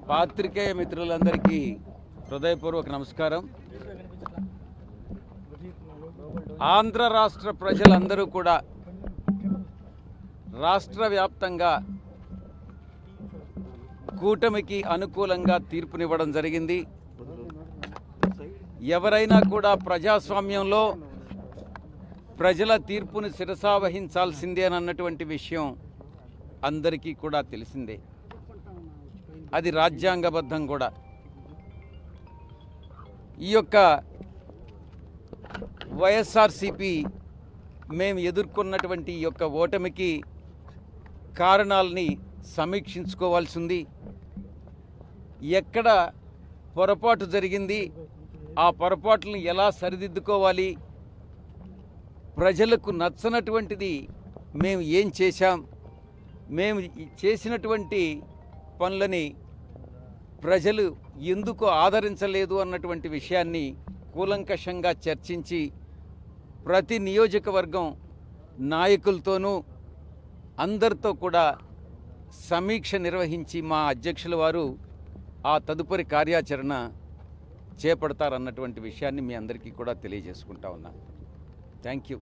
పాత్రికేయ మిత్రులందరికీ హృదయపూర్వక నమస్కారం. ఆంధ్ర రాష్ట్ర ప్రజలందరూ కూడా రాష్ట్ర వ్యాప్తంగా కూటమికి అనుకూలంగా తీర్పునివ్వడం జరిగింది. ఎవరైనా కూడా ప్రజాస్వామ్యంలో ప్రజల తీర్పుని శిరసావహించాల్సిందే అన్నటువంటి విషయం అందరికీ కూడా తెలిసిందే. అది రాజ్యాంగబద్ధం కూడా. ఈ యొక్క వైఎస్ఆర్సీపీ మేము ఎదుర్కొన్నటువంటి ఈ యొక్క ఓటమికి కారణాలని సమీక్షించుకోవాల్సి ఉంది. ఎక్కడ పొరపాటు జరిగింది, ఆ పొరపాట్లను ఎలా సరిదిద్దుకోవాలి, ప్రజలకు నచ్చనటువంటిది మేము ఏం చేశాం, మేము చేసినటువంటి పనులని ప్రజలు ఎందుకు ఆదరించలేదు అన్నటువంటి విషయాన్ని కూలంకషంగా చర్చించి ప్రతి నియోజకవర్గం నాయకులతోనూ అందరితో కూడా సమీక్ష నిర్వహించి మా అధ్యక్షుల వారు ఆ తదుపరి కార్యాచరణ చేపడతారన్నటువంటి విషయాన్ని మీ అందరికీ కూడా తెలియజేసుకుంటా ఉన్నాను. Thank you.